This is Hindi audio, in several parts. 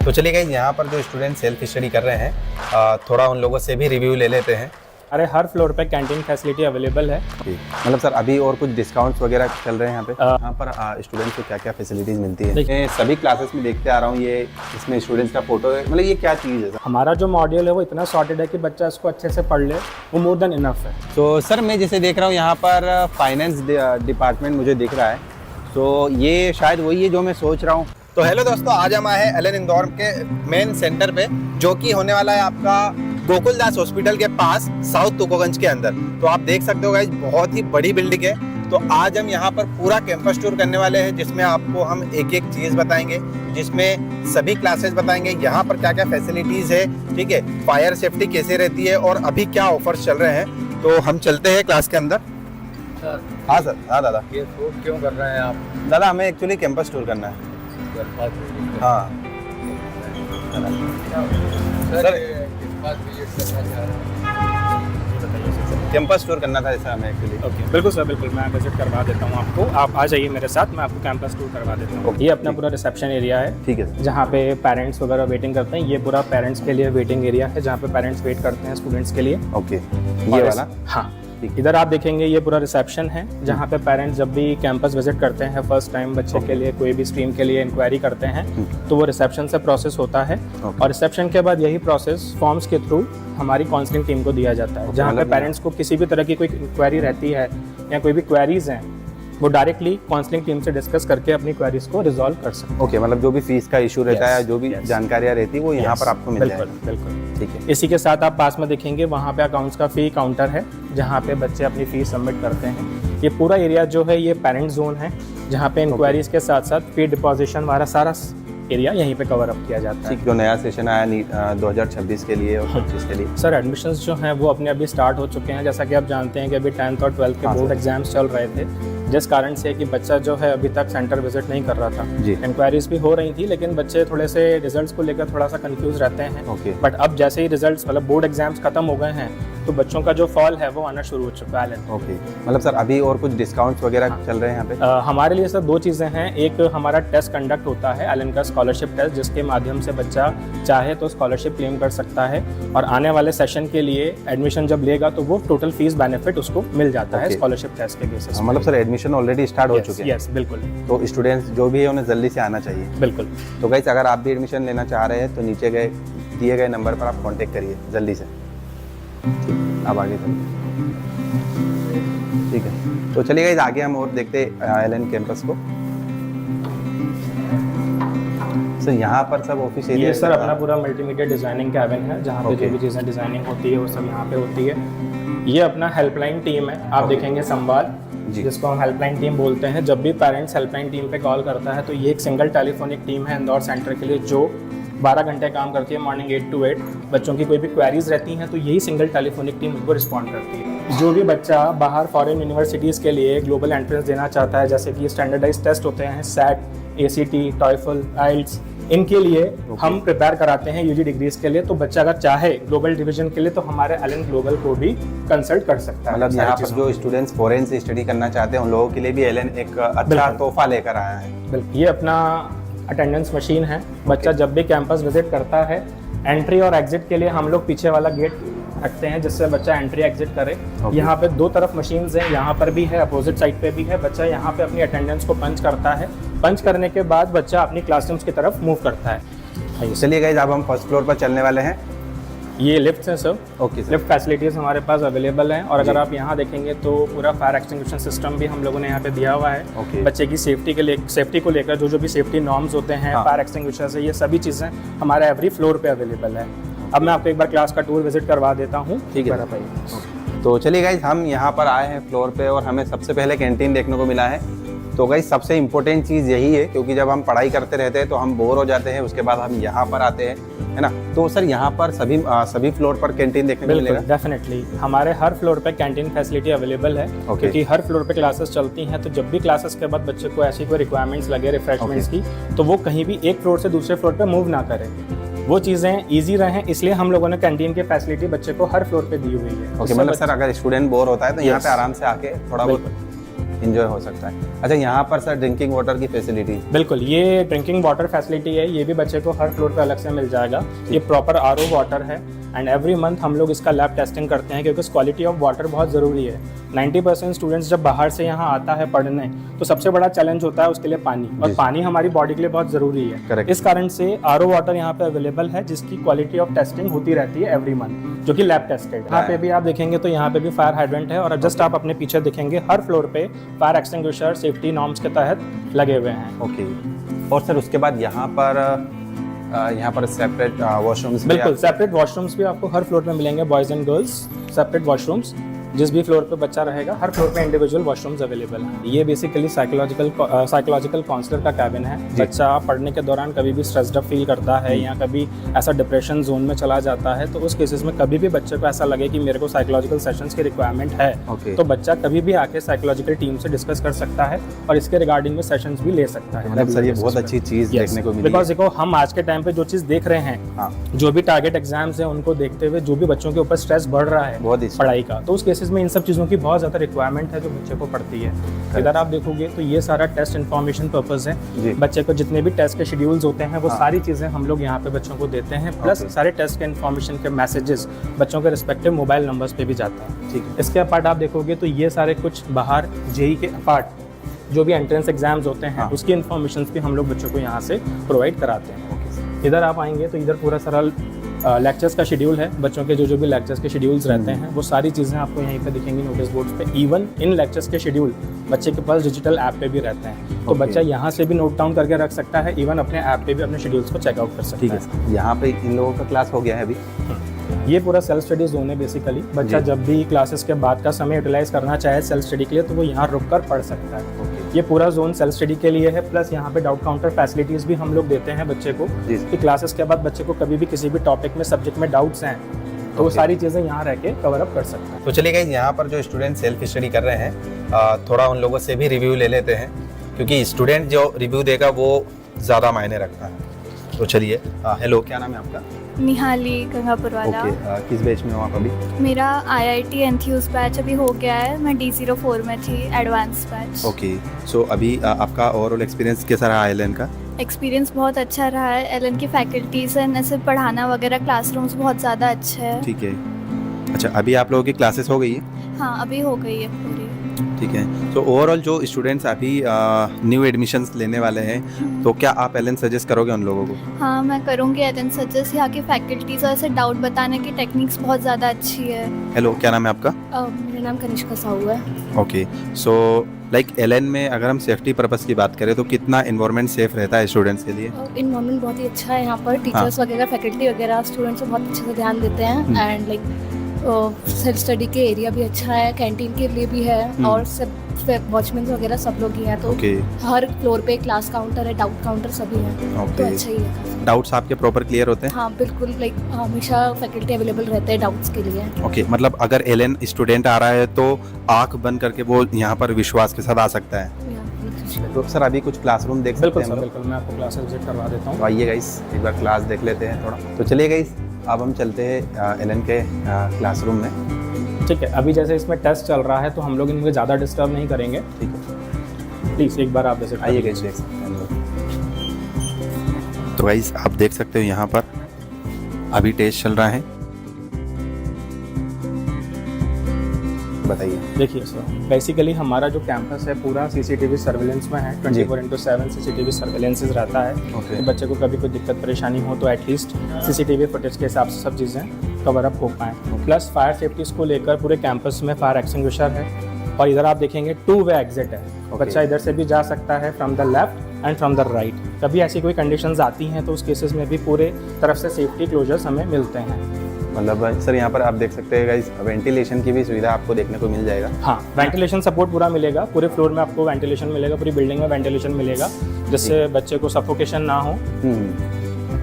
तो चलिए गाइस, यहाँ पर जो स्टूडेंट सेल्फ स्टडी कर रहे हैं थोड़ा उन लोगों से भी रिव्यू ले लेते हैं। अरे हर फ्लोर पे कैंटीन फैसिलिटी अवेलेबल है। मतलब सर अभी और कुछ डिस्काउंट्स वगैरह चल रहे हैं यहाँ पे? यहाँ पर स्टूडेंट्स को क्या क्या फैसिलिटीज मिलती है? मैं सभी क्लासेस में देखते आ रहा हूँ, ये इसमें स्टूडेंट्स का फोटो है। मतलब ये क्या चीज़ है? हमारा जो मॉड्यूल है वो इतना सॉर्टेड है कि बच्चा इसको अच्छे से पढ़ ले, वो मोर देन इनफ है। तो सर मैं जैसे देख रहा हूँ यहाँ पर फाइनेंस डिपार्टमेंट मुझे दिख रहा है, तो ये शायद वही है जो मैं सोच रहा हूँ। तो हेलो दोस्तों, आज हम आए हैं एलन इंदौर के मेन सेंटर पे, जो कि होने वाला है आपका गोकुलदास हॉस्पिटल के पास साउथ तुकोगंज के अंदर। तो आप देख सकते हो गाइस, बहुत ही बड़ी बिल्डिंग है। तो आज हम यहाँ पर पूरा कैंपस टूर करने वाले हैं, जिसमें आपको हम एक एक चीज़ बताएंगे, जिसमें सभी क्लासेस बताएंगे, यहाँ पर क्या क्या फैसिलिटीज़ है, ठीक है, फायर सेफ्टी कैसे रहती है और अभी क्या ऑफर्स चल रहे हैं। तो हम चलते हैं क्लास के अंदर। हाँ सर, हाँ दादा। ये शूट क्यों कर रहे हैं आप? दादा हमें एक्चुअली कैंपस टूर करना है। हाँ सर किस बात विजिट करना चाह रहे हैं? कैंपस टूर करना था ऐसा हमें एक्चुअली। ओके, बिल्कुल सर, बिल्कुल मैं विजिट करवा देता हूँ आपको। आप आ जाइए मेरे साथ, मैं आपको कैंपस टूर करवा देता हूँ। ये अपना पूरा रिसेप्शन एरिया है, ठीक है, जहाँ पे पेरेंट्स वगैरह वेटिंग करते हैं। ये पूरा पेरेंट्स के लिए वेटिंग एरिया है, जहाँ पे पेरेंट्स वेट करते हैं स्टूडेंट्स के लिए। ओके, ये वाला। हाँ, इधर आप देखेंगे ये पूरा रिसेप्शन है, जहाँ पे पेरेंट्स जब भी कैंपस विजिट करते हैं, फर्स्ट टाइम बच्चे के लिए कोई भी स्ट्रीम के लिए इंक्वायरी करते हैं, तो वो रिसेप्शन से प्रोसेस होता है। और रिसेप्शन के बाद यही प्रोसेस फॉर्म्स के थ्रू हमारी काउंसलिंग टीम को दिया जाता है, जहाँ पे पेरेंट्स को किसी भी तरह की कोई इंक्वायरी रहती है या कोई भी क्वेरीज हैं, वो डायरेक्टली काउंसलिंग टीम से डिस्कस करके अपनी क्वेरीज को रिजॉल्व कर सकते हैं। ओके, मतलब जो भी फीस का इशू रहता है, जो भी जानकारियाँ रहती है, वो यहाँ पर आपको मिल जाएगा। बिल्कुल, ठीक है। इसी के साथ आप पास में देखेंगे, वहाँ पे अकाउंट्स का फी काउंटर है, जहाँ पे बच्चे अपनी फीस सबमिट करते हैं। ये पूरा एरिया जो है ये पेरेंट जोन है, जहाँ पे इंक्वायरीज के साथ साथ फी डिपॉजिशन वाला सारा एरिया यहीं पे कवर अप किया जाता है। जो नया सेशन आया 2026 के लिए और 25 के लिए, सर एडमिशन्स जो हैं वो अपने अभी स्टार्ट हो चुके हैं। जैसा कि आप जानते हैं कि अभी 10th और 12th के बोर्ड एग्जाम्स चल रहे थे, जिस कारण से कि बच्चा जो है अभी तक सेंटर विजिट नहीं कर रहा था। इंक्वायरीज भी हो रही थी, लेकिन बच्चे थोड़े से रिजल्ट्स को लेकर थोड़ा सा कंफ्यूज रहते हैं। बट अब जैसे ही रिजल्ट्स मतलब बोर्ड एग्जाम्स खत्म हो गए हैं, तो बच्चों का जो फॉल है वो आना शुरू हो चुका है। ओके, मतलब सर अभी और कुछ डिस्काउंट्स वगैरह चल रहे हैं यहाँ पे? हमारे लिए सर दो चीज़ें हैं। एक हमारा टेस्ट कंडक्ट होता है एलन का स्कॉलरशिप टेस्ट, जिसके माध्यम से बच्चा चाहे तो स्कॉलरशिप क्लेम कर सकता है, और आने वाले सेशन के लिए एडमिशन जब लेगा तो वो टोटल फीस बेनिफिट उसको मिल जाता है स्कॉलरशिप टेस्ट के बेसिस। मतलब सर एडमिशन ऑलरेडी स्टार्ट हो चुके हैं? यस, बिल्कुल। तो स्टूडेंट्स जो भी है उन्हें जल्दी से आना चाहिए। बिल्कुल। तो गाइस, अगर आप भी एडमिशन लेना चाह रहे हैं तो नीचे दिए गए नंबर पर आप कांटेक्ट करिए जल्दी से। ठीक, अब आगे चलिए। ठीक है, तो चलिए गाइस आगे हम और देखते एलन कैंपस को। सर यहाँ पर सब ऑफिस एरिया? ये सर अपना पूरा मल्टीमीडिया डिजाइनिंग कैबिन है, जहाँ पे जो भी चीज़ें डिजाइनिंग होती है वो सब यहाँ पे होती है। ये अपना हेल्पलाइन टीम है, आप देखेंगे संवाद, जिसको हम हेल्पलाइन टीम बोलते हैं। जब भी पेरेंट्स हेल्पलाइन टीम पे कॉल करता है, तो ये एक सिंगल टेलीफोनिक टीम है इंदौर सेंटर के लिए, जो 12 घंटे काम करती है, मॉर्निंग 8 to 8। बच्चों की कोई भी क्वेरीज रहती हैं तो यही सिंगल टेलीफोनिक टीम उनको रिस्पॉन्ड करती है। जो भी बच्चा बाहर फॉरेन यूनिवर्सिटीज़ के लिए ग्लोबल एंट्रेंस देना चाहता है, जैसे कि स्टैंडर्डाइज टेस्ट होते हैं, SAT, ACT, TOEFL, IELTS, इनके लिए हम प्रिपेयर कराते हैं यूजी डिग्रीज के लिए। तो बच्चा अगर चाहे ग्लोबल डिवीजन के लिए, तो हमारे एलन ग्लोबल को भी कंसल्ट कर सकता है। मतलब यहाँ पर जो स्टूडेंट्स फॉरेन से स्टडी करना चाहते हैं, उन लोगों के लिए भी एलन एक अच्छा तोहफा लेकर आया है। बिल्कुल, ये अपना अटेंडेंस मशीन है। बच्चा जब भी कैंपस विजिट करता है, एंट्री और एग्जिट के लिए हम लोग पीछे वाला गेट रखते हैं, जिससे बच्चा एंट्री एग्जिट करे। यहाँ पे दो तरफ मशीन्स हैं, यहाँ पर भी है, अपोजिट साइड पे भी है। बच्चा यहाँ पे अपनी अटेंडेंस को पंच करता है, पंच करने के बाद बच्चा अपनी क्लासरूम्स की तरफ मूव करता है। चलिए गाइस, अब हम फर्स्ट फ्लोर पर चलने वाले हैं। ये लिफ्ट हैं sir. Okay sir. Lift facilities हमारे पास अवेलेबल हैं, और अगर आप यहाँ देखेंगे तो पूरा फायर एक्सटिंग्विशन सिस्टम भी हम लोगों ने यहाँ पे दिया हुआ है। बच्चे की सेफ्टी को लेकर जो भी सेफ्टी नॉर्म्स होते हैं, फायर एक्सटिंग्विशर से, ये सभी चीज़ें हमारे एवरी फ्लोर पे अवेलेबल है। अब मैं आपको एक बार क्लास का टूर विजिट करवा देता हूँ। ठीक है भाई। तो चलिए गाइस, हम यहाँ पर आए हैं फ्लोर पे, और हमें सबसे पहले कैंटीन देखने को मिला है। तो गाइस सबसे इम्पोर्टेंट चीज़ यही है, क्योंकि जब हम पढ़ाई करते रहते हैं तो हम बोर हो जाते हैं, उसके बाद हम यहाँ पर आते हैं, है ना। तो सर यहाँ पर सभी फ्लोर पर कैंटीन देखने को मिलेगा? डेफिनेटली, हमारे हर फ्लोर पे कैंटीन फैसिलिटी अवेलेबल है, क्योंकि हर फ्लोर पे क्लासेस चलती हैं। तो जब भी क्लासेस के बाद बच्चे को ऐसी कोई रिक्वायरमेंट्स लगे रिफ्रेशमेंट्स की, तो वो कहीं भी एक फ्लोर से दूसरे फ्लोर पे मूव ना करें, वो चीज़ें ईजी रहें, इसलिए हम लोगों ने कैंटीन की फैसिलिटी बच्चे को हर फ्लोर पे दी हुई है। ओके, मतलब सर अगर स्टूडेंट बोर होता है तो यहाँ पे आराम से आके थोड़ा बहुत इंजॉय हो सकता है। अच्छा, यहाँ पर सर ड्रिंकिंग वाटर की फैसिलिटी? बिल्कुल, ये ड्रिंकिंग वाटर फैसिलिटी है, ये भी बच्चे को हर फ्लोर पे अलग से मिल जाएगा। ये प्रॉपर RO वाटर है एंड एवरी मंथ हम लोग इसका लैब टेस्टिंग करते हैं क्योंकि क्वालिटी ऑफ वाटर बहुत ज़रूरी है। 90% स्टूडेंट्स जब बाहर से यहाँ आता है पढ़ने तो सबसे बड़ा चैलेंज होता है उसके लिए पानी, और पानी हमारी बॉडी के लिए बहुत ज़रूरी है। Correct. इस कारण से RO वाटर यहाँ पे अवेलेबल है जिसकी क्वालिटी ऑफ टेस्टिंग होती रहती है एवरी मंथ, जो कि लैब टेस्टेड। यहाँ पे भी आप देखेंगे तो यहाँ पे भी फायर हाइड्रेंट है, और जस्ट आप अपने पीछे देखेंगे हर फ्लोर पे फायर एक्सटिंग्विशर सेफ्टी नॉर्म्स के तहत लगे हुए हैं। ओके। और सर उसके बाद यहाँ पर सेपरेट वॉशरूम्स? बिल्कुल, सेपरेट वॉशरूम्स भी आपको हर फ्लोर पे मिलेंगे, boys and girls separate washrooms. जिस भी फ्लोर पे बच्चा रहेगा हर फ्लोर पे इंडिविजुअल वॉशरूम्स अवेलेबल हैं। ये बेसिकली साइकोलॉजिकल काउंसलर का कैबिन है। बच्चा पढ़ने के दौरान कभी भी स्ट्रेस्ड अप फील करता है या कभी ऐसा डिप्रेशन जोन में चला जाता है, तो उस केसेस में कभी भी बच्चे को ऐसा लगे कि मेरे को साइकोलॉजिकल सेशंस की रिक्वायरमेंट है, तो बच्चा कभी भी आके साइकोलॉजिकल टीम से डिस्कस कर सकता है और इसके रिगार्डिंग में सेशंस भी ले सकता है। मतलब सर ये बहुत अच्छी चीज़ देखने को मिली, बिकॉज देखो हम आज के टाइम पे जो चीज़ देख रहे हैं, जो भी टारगेट एग्जाम्स हैं उनको देखते हुए जो भी बच्चों के ऊपर स्ट्रेस बढ़ रहा है पढ़ाई का, तो उस केसेस में इन सब चीज़ों की बहुत ज़्यादा रिक्वायरमेंट है जो बच्चे को पड़ती है। इधर आप देखोगे तो ये सारा टेस्ट इन्फॉर्मेशन पर्पस है। बच्चे को जितने भी टेस्ट के शेड्यूल्स होते हैं वो सारी चीज़ें हम लोग यहाँ पे बच्चों को देते हैं, प्लस सारे टेस्ट के इन्फॉर्मेशन के मैसेजेस बच्चों के रिस्पेक्टिव मोबाइल नंबर्स पे भी जाते हैं। ठीक है। इसके अपार्ट आप देखोगे तो ये सारे कुछ बाहर जेई के अपार्ट जो भी एंट्रेंस एग्जाम्स होते हैं उसकी इन्फॉर्मेशन भी हम लोग बच्चों को यहाँ से प्रोवाइड कराते हैं। इधर आप आएंगे तो इधर पूरा सरल लेक्चर्स का शेड्यूल है। बच्चों के जो भी लेक्चर्स के शेड्यूल्स रहते हैं वो सारी चीज़ें आपको यहीं पे दिखेंगी नोटिस बोर्ड पे। इवन इन लेक्चर्स के शेड्यूल बच्चे के पास डिजिटल ऐप पे भी रहते हैं, तो बच्चा यहाँ से भी नोट डाउन करके रख सकता है, इवन अपने ऐप पे भी अपने शेड्यूल्स को चेकआउट कर सकता है। यहाँ पे इन लोगों का क्लास हो गया है अभी? ये पूरा सेल्फ स्टडी जोन है बेसिकली। बच्चा जब भी क्लासेस के बाद का समय यूटिलाइज करना चाहे सेल्फ स्टडी के लिए तो वो यहाँ रुक कर पढ़ सकता है। ये पूरा जोन सेल्फ स्टडी के लिए है, प्लस यहाँ पे डाउट काउंटर फैसिलिटीज़ भी हम लोग देते हैं बच्चे को कि क्लासेस के बाद बच्चे को कभी भी किसी भी टॉपिक में सब्जेक्ट में डाउट्स हैं तो वो सारी चीज़ें यहाँ रह के कवर अप कर सकते हैं। तो चलिए गाइस, यहाँ पर जो स्टूडेंट सेल्फ स्टडी कर रहे हैं थोड़ा उन लोगों से भी रिव्यू ले लेते हैं, क्योंकि स्टूडेंट जो रिव्यू देगा वो ज़्यादा मायने रखता है। तो चलिए, हेलो, क्या नाम है आपका? निहाली गंगापुर वाला। ओके, किस बैच में हो आप अभी? मेरा IIT एंथ्यूज बैच अभी हो गया है, मैं D04 में थी, एडवांस बैच। ओके, सो अभी आपका ओवरऑल एक्सपीरियंस कैसा रहा एलन का? एक्सपीरियंस बहुत अच्छा रहा है। एलन की फैकल्टीज एंड ऐसे पढ़ाना वगैरह क्लासरूम्स बहुत ज़्यादा अच्छे हैं। ठीक है। अच्छा, अभी आप लोगों की क्लासेस हो गई है? हाँ, अभी हो गई है पूरी। ठीक है। तो ओवरऑल जो स्टूडेंट्स अभी न्यू एडमिशन्स लेने वाले हैं तो क्या आप एलन सजेस्ट करोगे उन लोगों को? हाँ, मैं करूँगी एलन सजेस्ट। यहाँ की फैकल्टीज और ऐसे डाउट बताने की टेक्निक्स बहुत ज़्यादा अच्छी है। हेलो, क्या नाम है आपका? मेरा नाम कनिष्का साहू है। ओके, सो लाइक एलन में अगर हम सेफ्टी पर्पस की बात करें तो कितना इन्वायरमेंट सेफ रहता है स्टूडेंट्स के लिए? इन्वायरमेंट बहुत ही अच्छा है यहाँ पर। टीचर्स वगैरह, फैकल्टी वगैरह स्टूडेंट्स को बहुत अच्छे से ध्यान देते हैं एंड लाइक सेल्फ स्टडी के एरिया भी अच्छा है, कैंटीन के लिए भी है और सब वॉचमैन वगैरह सब लोग ही हैं। तो हर फ्लोर पे क्लास काउंटर है, डाउट काउंटर सभी है, तो अच्छा ही है। डाउट्स आपके प्रॉपर क्लियर होते हैं? हाँ बिल्कुल, लाइक हमेशा फैकल्टी अवेलेबल रहते हैं डाउट्स के लिए। ओके, मतलब अगर एलन स्टूडेंट आ रहा है तो आंख बंद करके वो यहाँ पर विश्वास के साथ आ सकता है। तो सर अभी कुछ क्लासरूम देख सकते हैं? बिल्कुल, मैं आपको क्लासेस विजिट करवा देता हूँ। तो आइए गाइस, एक बार क्लास देख लेते हैं थोड़ा। तो चलिए गाइस, अब हम चलते हैं एलन के क्लासरूम में। ठीक है। अभी जैसे इसमें टेस्ट चल रहा है तो हम लोग इनको ज़्यादा डिस्टर्ब नहीं करेंगे। ठीक है, प्लीज़ एक बार आप विजिट आइए गाइस, देख सकते हैं हम लोग। तो गाइस आप देख सकते हो यहाँ पर अभी टेस्ट चल रहा है। बताइए। देखिए सर, बेसिकली हमारा जो कैंपस है पूरा CCTV सर्विलेंस में है। 24/7 CCTV सर्विलेंसेस रहता है। तो बच्चे को कभी कोई दिक्कत परेशानी हो तो एटलीस्ट CCTV फुटेज के हिसाब से सब चीज़ें कवर अप हो पाएँ। प्लस फायर सेफ्टीज़ को लेकर पूरे कैंपस में फायर एक्सटिंग्विशर है और इधर आप देखेंगे 2-वे एग्जिट है। बच्चा इधर से भी जा सकता है from the left and from the right. कभी ऐसी कोई कंडीशंस आती हैं तो उस केसेस में भी पूरे तरफ से सेफ्टी क्लोजर्स हमें मिलते हैं। मतलब सर यहाँ पर आप देख सकते हैं गाइस, वेंटिलेशन की भी सुविधा आपको देखने को मिल जाएगा। हाँ, वेंटिलेशन सपोर्ट पूरा मिलेगा। पूरे फ्लोर में आपको वेंटिलेशन मिलेगा, पूरी बिल्डिंग में वेंटिलेशन मिलेगा, जिससे बच्चे को सफोकेशन ना हो।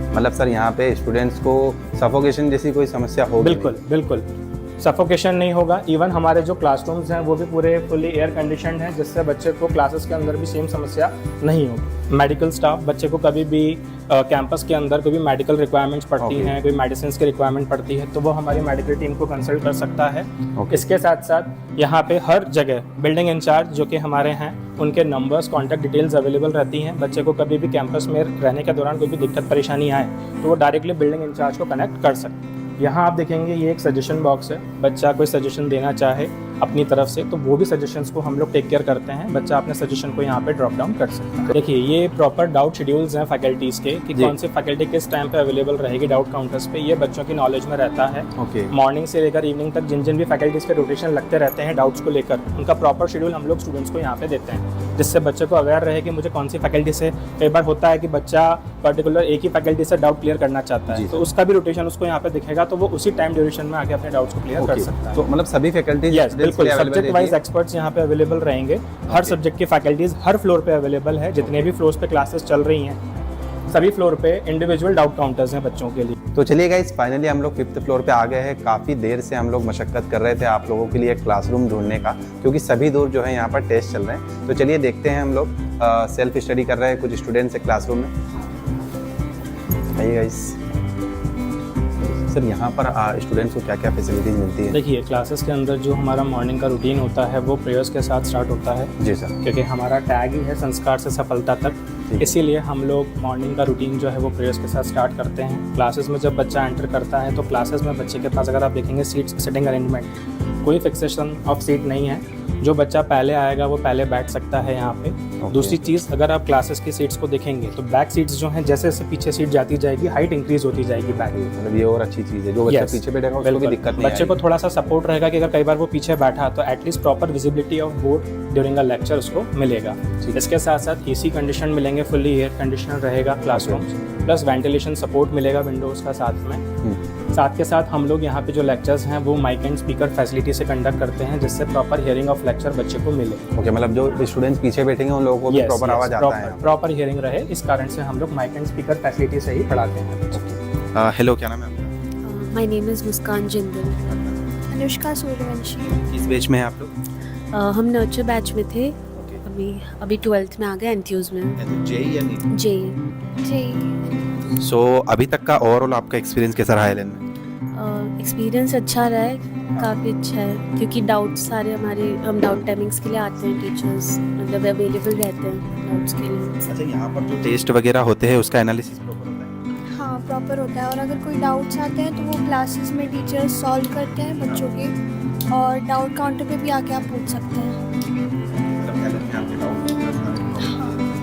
मतलब सर यहाँ पे स्टूडेंट्स को सफोकेशन जैसी कोई समस्या होगी? बिल्कुल सफोकेशन नहीं होगा। इवन हमारे जो क्लासरूम्स हैं वो भी पूरे फुली एयर कंडीशनड हैं, जिससे बच्चे को क्लासेस के अंदर भी सेम समस्या नहीं होगी। मेडिकल स्टाफ बच्चे को कभी भी कैंपस के अंदर कोई भी मेडिकल रिक्वायरमेंट्स पड़ती Okay. हैं, कोई मेडिसिन की रिक्वायरमेंट पड़ती है, तो वो हमारी मेडिकल टीम को कंसल्ट कर सकता है। Okay. इसके साथ साथ यहाँ पे हर जगह बिल्डिंग इंचार्ज जो कि हमारे हैं, उनके नंबर्स, कॉन्टैक्ट डिटेल्स अवेलेबल रहती हैं। बच्चे को कभी भी कैंपस में रहने के दौरान कोई भी दिक्कत परेशानी आए तो वो डायरेक्टली बिल्डिंग इंचार्ज को कनेक्ट कर सकते हैं। यहाँ आप देखेंगे ये एक सजेशन बॉक्स है, बच्चा कोई सजेशन देना चाहे अपनी तरफ से तो वो भी सजेशंस को हम लोग टेक केयर करते हैं। बच्चा अपने सजेशन को यहाँ पे ड्रॉप डाउन कर सकता है। देखिए ये प्रॉपर डाउट शेड्यूल्स हैं फैकल्टीज़ के कि कौन सी फैकल्टी किस टाइम पे अवेलेबल रहेगी डाउट काउंटर्स पे, ये बच्चों की नॉलेज में रहता है। मॉर्निंग से लेकर इवनिंग तक जिन जिन भी फैकल्टीज़ के रोटेशन लगते रहते हैं डाउट्स को लेकर, उनका प्रॉपर शेड्यूल हम लोग स्टूडेंट्स को यहाँ पे देते हैं, जिससे बच्चे को अवेयर रहे कि मुझे कौन सी फैकल्टी से। कई बार होता है कि बच्चा पर्टिकुलर एक ही फैकल्टी से डाउट क्लियर करना चाहता है, तो उसका भी रोटेशन उसको यहाँ पे दिखेगा, तो वो उसी टाइम ड्यूरेशन में आके अपने डाउट्स को क्लियर कर सकता है। तो मतलब सभी फैकल्टीज बिल्कुल सब्जेक्ट वाइज एक्सपर्ट्स यहाँ पे अवेलेबल रहेंगे। हर सब्जेक्ट की फैकल्टीज हर फ्लोर पे अवेलेबल है। जितने भी फ्लोर्स पे क्लासेस चल रही हैं सभी फ्लोर पे इंडिविजुअल डाउट काउंटर्स हैं बच्चों के लिए। तो चलिए गाइस, फाइनली हम लोग 5th फ्लोर पे आ गए हैं। काफ़ी देर से हम लोग मशक्कत कर रहे थे आप लोगों के लिए क्लासरूम ढूंढने का, क्योंकि सभी दूर जो है यहाँ पर टेस्ट चल रहे हैं। तो चलिए देखते हैं, हम लोग सेल्फ स्टडी कर रहे हैं कुछ स्टूडेंट्स है क्लासरूम में। आइए गाइस। सर यहाँ पर स्टूडेंट्स को क्या क्या फैसिलिटीज़ मिलती है? देखिए क्लासेस के अंदर जो हमारा मॉर्निंग का रूटीन होता है वो प्रेयर्स के साथ स्टार्ट होता है। जी सर। क्योंकि हमारा टैग ही है संस्कार से सफलता तक, इसीलिए हम लोग मॉर्निंग का रूटीन जो है वो प्रेयर्स के साथ स्टार्ट करते हैं। क्लासेस में जब बच्चा एंटर करता है तो क्लासेस में बच्चे के पास अगर आप देखेंगे सिटिंग अरेंजमेंट, कोई फिक्सेशन ऑफ सीट नहीं है। जो बच्चा पहले आएगा वो पहले बैठ सकता है यहाँ पे। दूसरी चीज़, अगर आप क्लासेस की सीट्स को देखेंगे तो बैक सीट्स जो हैं जैसे जैसे पीछे सीट जाती जाएगी हाइट इंक्रीज होती जाएगी बैक। मतलब ये और अच्छी चीज़ है, जो बच्चा पीछे बैठेगा उसको भी दिक्कत नहीं बच्चे को थोड़ा सा सपोर्ट रहेगा कि अगर कई बार वो पीछे बैठा तो at least proper visibility of board during a lecture उसको मिलेगा। इसके साथ साथ एसी कंडीशन मिलेंगे, फुल्ली एयर कंडीशनर रहेगा क्लासरूम, प्लस वेंटिलेशन सपोर्ट मिलेगा विंडोज़ का साथ में। साथ के साथ हम लोग यहाँ पे जो लेक्चर्स हैं वो माइक एंड स्पीकर फैसिलिटी से कंडक्ट करते हैं, जिससे प्रॉपर हियरिंग ऑफ लेक्चर बच्चे को मिले। ओके, मतलब जो स्टूडेंट्स पीछे बैठेंगे उन लोगों को भी प्रॉपर आवाज आता है, प्रॉपर हियरिंग रहे, इस कारण से हम लोग माइक एंड स्पीकर फैसिलिटी से ही पढ़ाते हैं। हेलो, क्या नाम है आपका? माय नेम इज़ मुस्कान जिंदल। अनुष्का सूर्यवंशी। किस बैच में हैं आप लोग? हम नर्चर बैच में थे, अभी 12th में आ गए एंथ्यूज में। जेई या नीट? जी। सो अभी तक का ओवरऑल आपका एक्सपीरियंस कैसा रहा एलन में? एक्सपीरियंस अच्छा रहा है, काफ़ी अच्छा है, क्योंकि डाउट्स सारे हम डाउट टाइमिंग्स के लिए आते हैं, टीचर्स मतलब अवेलेबल रहते हैं डाउट्स के लिए। अच्छा, यहाँ पर जो टेस्ट वगैरह होते हैं उसका एनालिसिस प्रॉपर होता है? हाँ, प्रॉपर होता है। और अगर कोई डाउट्स आते हैं तो वो क्लासेस में टीचर्स सॉल्व करते हैं बच्चों के, और डाउट काउंटर पे भी आके आप पूछ सकते हैं।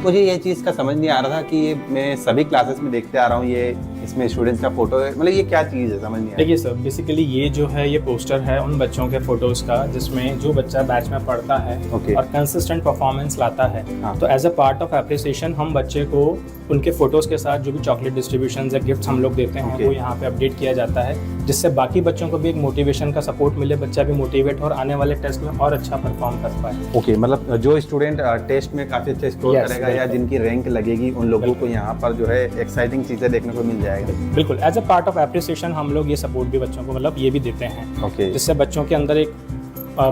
मुझे ये चीज़ का समझ नहीं आ रहा था कि ये मैं सभी क्लासेस में देखते आ रहा हूँ, ये इसमें स्टूडेंट्स का फोटो है, मतलब ये क्या चीज़ है, समझ नहीं आ रहा। देखिए सर, बेसिकली ये जो है ये पोस्टर है उन बच्चों के फोटोज का जिसमें जो बच्चा बैच में पढ़ता है और कंसिस्टेंट परफॉर्मेंस लाता है। तो as a part of appreciation हम बच्चे को उनके फोटोज के साथ जो भी चॉकलेट डिस्ट्रीब्यूशन या गिफ्ट्स हम लोग देते हैं वो यहाँ पे अपडेट किया जाता है, जिससे बाकी बच्चों को भी एक मोटिवेशन का सपोर्ट मिले, बच्चा भी मोटिवेट और आने वाले टेस्ट में और अच्छा परफॉर्म कर पाए। ओके, मतलब जो स्टूडेंट टेस्ट में काफ़ी अच्छा स्कोर करेगा या जिनकी रैंक लगेगी उन लोगों को यहाँ पर जो है एक्साइटिंग चीज़ें देखने को मिल जाएगी। बिल्कुल, as a part of appreciation हम लोग ये सपोर्ट भी बच्चों को मतलब ये भी देते हैं, जिससे बच्चों के अंदर एक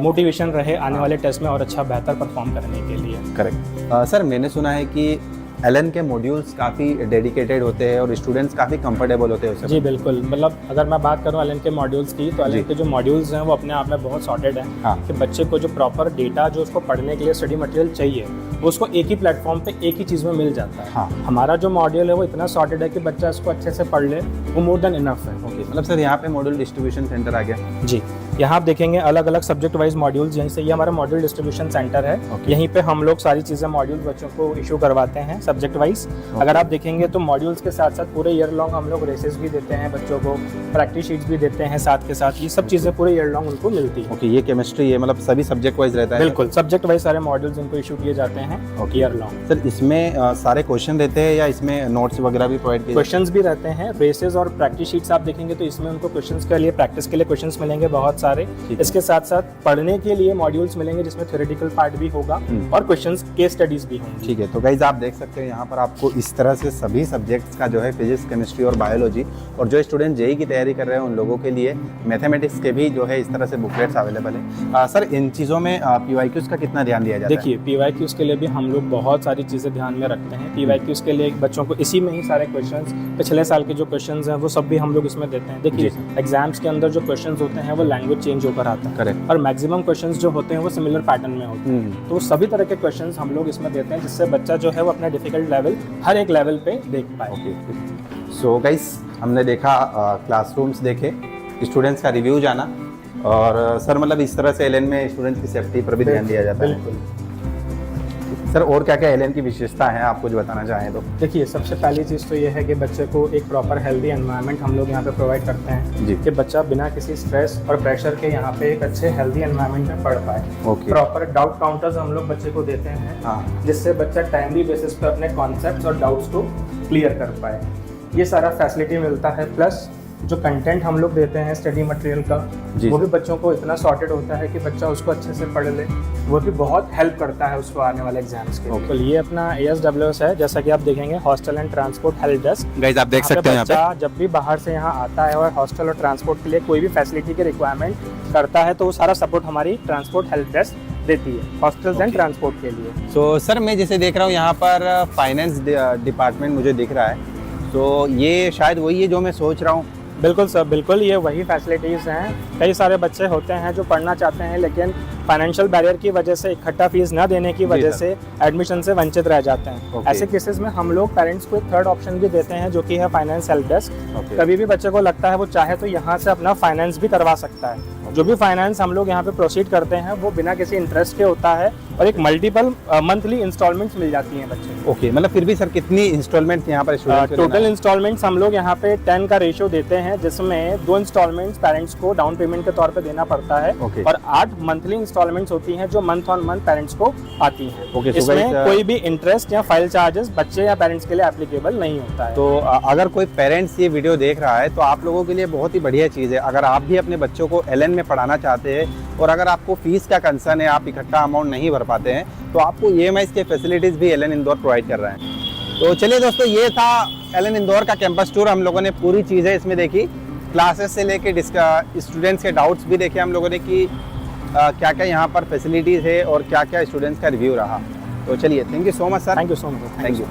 मोटिवेशन रहे आने वाले टेस्ट में और अच्छा बेहतर परफॉर्म करने के लिए। करेक्ट। सर, मैंने सुना है कि एलन के मॉड्यूल्स काफ़ी डेडिकेटेड होते हैं और स्टूडेंट्स काफ़ी कंफर्टेबल होते हैं उससे। जी बिल्कुल, मतलब अगर मैं बात करूं एलन के मॉड्यूल्स की तो एलन के जो मॉड्यूल्स हैं वो अपने आप में बहुत सॉर्टेड हैं कि बच्चे को जो प्रॉपर डेटा जो उसको पढ़ने के लिए स्टडी मटेरियल चाहिए वो उसको एक ही प्लेटफॉर्म पे एक ही चीज़ में मिल जाता है। हमारा जो मॉड्यूल है वो इतना सॉर्टेड है कि बच्चा इसको अच्छे से पढ़ ले, वो मोर देन इनफ है। ओके, मतलब सर यहाँ पे मॉड्यूल डिस्ट्रीब्यूशन सेंटर आ गया? जी, यहाँ आप देखेंगे अलग अलग सब्जेक्ट वाइज मॉड्यूल्स, यहीं से ये हमारा मॉड्यूल डिस्ट्रीब्यूशन सेंटर है। यहीं पे हम लोग सारी चीज़ें मॉड्यूल बच्चों को इशू करवाते हैं सब्जेक्ट वाइज। अगर आप देखेंगे तो मॉड्यूल्स के साथ साथ पूरे ईयर लॉन्ग हम लोग रेसेस भी देते हैं बच्चों को, प्रैक्टिस शीट्स भी देते हैं साथ के साथ, ये सब चीज़ें पूरे ईयर लॉन्ग उनको मिलती है। ओके, ये केमिस्ट्री है, मतलब सभी सब्जेक्ट वाइज रहता है? बिल्कुल, सब्जेक्ट वाइज सारे मॉड्यूल्स इनको इशू किए जाते हैं ईयर लॉन्ग। सर, इसमें सारे क्वेश्चन रहते हैं या इसमें नोट्स वगैरह भी प्रोवाइड किए? क्वेश्चंस भी रहते हैं, रेसेस और प्रैक्टिस शीट्स आप देखेंगे तो इसमें उनको क्वेश्चंस के लिए प्रैक्टिस के लिए क्वेश्चंस मिलेंगे बहुत सारे। इसके साथ साथ पढ़ने के लिए मॉड्यूल्स मिलेंगे जिसमें थ्योरेटिकल पार्ट भी होगा और क्वेश्चंस केस स्टडीज भी होंगी। ठीक है, तो गाइज आप देख सकते सकते हैं यहाँ पर आपको इस तरह से सभी सब्जेक्ट्स का जो है फिजिक्स, केमिस्ट्री और बायोलॉजी, और जो स्टूडेंट जेईई की तैयारी कर रहे हैं उन लोगों के लिए मैथमेटिक्स के भी जो है इस तरह से बुकलेट्स अवेलेबल है। सर इन चीज़ों में PYQs का कितना ध्यान दिया जाता है? देखिए PYQs के लिए भी हम लोग बहुत सारी चीज़ें ध्यान में रखते हैं। PYQs के लिए बच्चों को इसी में ही सारे क्वेश्चंस, पिछले साल के जो क्वेश्चंस हैं वो सब भी हम लोग इसमें देते हैं। देखिए एग्जाम्स के अंदर जो क्वेश्चंस होते हैं वो लैंग्वेज चेंज होकर आता है, करेक्ट, और मैक्सिमम क्वेश्चंस जो होते हैं वो सिमिलर पैटर्न में होते हैं। तो सभी तरह के क्वेश्चंस हम लोग इसमें देते हैं जिससे बच्चा जो है वो अपना डिफिकल्ट लेवल हर एक लेवल पे देख पाए। ओके, सो गाइस हमने देखा क्लासरूम्स देखे, स्टूडेंट्स का रिव्यू जाना, और सर मतलब इस तरह से एलएन में स्टूडेंट्स की सेफ्टी पर भी ध्यान दिया जाता है। बिल्कुल सर और क्या क्या एलएन की विशेषता है, आप कुछ बताना चाहें तो? देखिए सबसे पहली चीज़ तो ये है कि बच्चे को एक प्रॉपर हेल्दी एनवायरनमेंट हम लोग यहाँ पे प्रोवाइड करते हैं जी। कि बच्चा बिना किसी स्ट्रेस और प्रेशर के यहाँ पे एक अच्छे हेल्दी एनवायरनमेंट में पढ़ पाए। ओके, प्रॉपर डाउट काउंटर्स हम लोग बच्चे को देते हैं, हाँ, जिससे बच्चा टाइमली बेसिस पे अपने कॉन्सेप्ट्स और डाउट्स को क्लियर कर पाए। ये सारा फैसिलिटी मिलता है, प्लस जो कंटेंट हम लोग देते हैं स्टडी मटेरियल का, वो भी बच्चों को इतना सॉर्टेड होता है कि बच्चा उसको अच्छे से पढ़ ले, वो भी बहुत हेल्प करता है उसको आने वाले एग्जाम्स के लिए। तो ये अपना ASWS है, जैसा कि आप देखेंगे hostel and transport help desk. Guys आप देख सकते हैं यहाँ पे बच्चा जब भी बाहर से यहाँ आता है और हॉस्टल और ट्रांसपोर्ट के लिए कोई भी फैसिलिटी की रिक्वायरमेंट करता है तो वो सारा सपोर्ट हमारी ट्रांसपोर्ट हेल्प डेस्क देती है हॉस्टल्स एंड ट्रांसपोर्ट के लिए। सो सर मैं जैसे देख रहा हूँ यहाँ पर फाइनेंस डिपार्टमेंट मुझे दिख रहा है, तो ये शायद वही है जो मैं सोच रहा हूँ। बिल्कुल सर, बिल्कुल ये वही फैसिलिटीज़ हैं। कई सारे बच्चे होते हैं जो पढ़ना चाहते हैं लेकिन फाइनेंशियल बैरियर की वजह से, इकट्ठा फीस न देने की वजह से एडमिशन से वंचित रह जाते हैं। ऐसे केसेस में हम लोग पेरेंट्स को एक थर्ड ऑप्शन भी देते हैं जो कि है फाइनेंस हेल्प डेस्क। कभी भी बच्चे को लगता है वो चाहे तो यहाँ से अपना फाइनेंस भी करवा सकता है। जो भी फाइनेंस हम लोग यहाँ पे प्रोसीड करते हैं वो बिना किसी इंटरेस्ट के होता है, और एक मल्टीपल मंथली इंस्टॉलमेंट्स मिल जाती हैं बच्चे को। ओके, मतलब फिर भी सर कितनी इंस्टॉलमेंट यहाँ पर स्टूडेंट टोटल इंस्टॉलमेंट्स हम लोग यहाँ पे 10 का रेशियो देते हैं, जिसमें 2 इंस्टॉलमेंट्स पेरेंट्स को डाउन पेमेंट के तौर पे देना पड़ता है, और 8 मंथली इंस्टॉलमेंट्स होती हैं जो मंथ ऑन मंथ पेरेंट्स को आती हैं। इसमें कोई भी इंटरेस्ट या फाइल चार्जेस बच्चे या पेरेंट्स के लिए एप्लीकेबल नहीं होता है। तो अगर कोई पेरेंट्स ये वीडियो देख रहा है तो आप लोगों के लिए बहुत ही बढ़िया चीज़ है। अगर आप भी अपने बच्चों को एलएन में पढ़ाना चाहते हैं और अगर आपको फीस का कंसर्न है, आप इकट्ठा अमाउंट नहीं भर पाते हैं, तो आपको EMI के फैसिलिटीज़ भी एलएन इंदौर प्रोवाइड कर रहा है। तो चलिए दोस्तों, ये था एलएन इंदौर का कैंपस टूर। हम लोगों ने पूरी चीज़ें इसमें देखी, क्लासेस से लेके स्टूडेंट्स के डाउट्स भी देखे हम लोगों ने कि क्या क्या यहाँ पर फैसिलिटीज़ है और क्या क्या स्टूडेंट्स का रिव्यू रहा। तो चलिए, thank you so much sir. Thank you so much. Thank you.